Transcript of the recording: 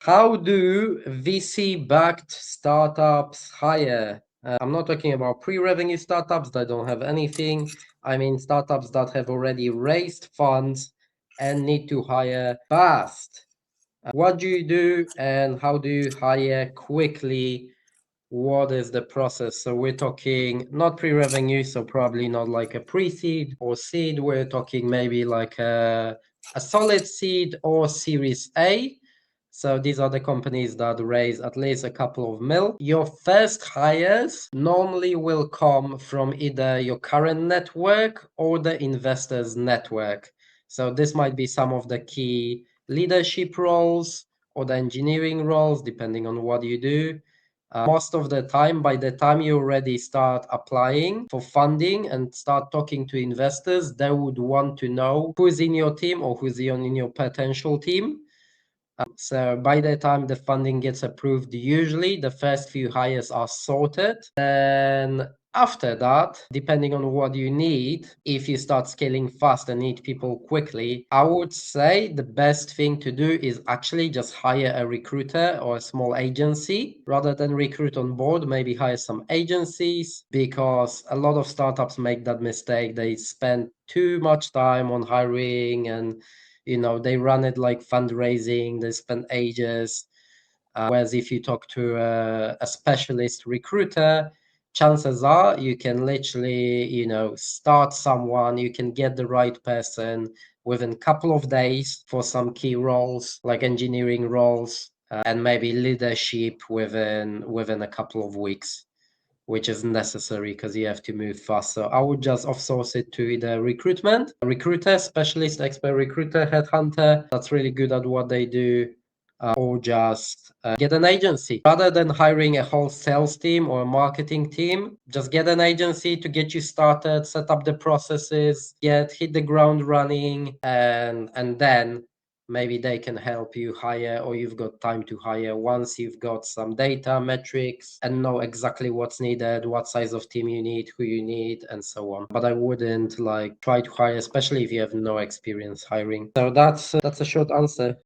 How do VC-backed startups hire? I'm not talking about pre-revenue startups that don't have anything. I mean startups that have already raised funds and need to hire fast. What do you do and how do you hire quickly? What is the process? So we're talking not pre-revenue, so probably not like a pre-seed or seed. We're talking maybe like a solid seed or Series A. So these are the companies that raise at least a couple of mil. Your first hires normally will come from either your current network or the investors network. So this might be some of the key leadership roles or the engineering roles, depending on what you do. Most of the time, by the time you already start applying for funding and start talking to investors, they would want to know who's in your team or who's in your potential team. So by the time the funding gets approved, usually the first few hires are sorted. Then after that, depending on what you need, if you start scaling fast and need people quickly, I would say the best thing to do is actually just hire a recruiter or a small agency rather than recruit on board. Maybe hire some agencies, because a lot of startups make that mistake. They spend too much time on hiring and they run it like fundraising, they spend ages. Whereas if you talk to a specialist recruiter, chances are you can literally, start someone, you can get the right person within a couple of days for some key roles like engineering roles, and maybe leadership within a couple of weeks, which is necessary because you have to move fast. So I would just outsource it to either recruiter, specialist, expert recruiter, headhunter that's really good at what they do, or just get an agency. Rather than hiring a whole sales team or a marketing team, just get an agency to get you started, set up the processes, hit the ground running, and then maybe they can help you hire, or you've got time to hire once you've got some data metrics and know exactly what's needed, what size of team you need, who you need, and so on. But I wouldn't like try to hire, especially if you have no experience hiring. So that's a short answer.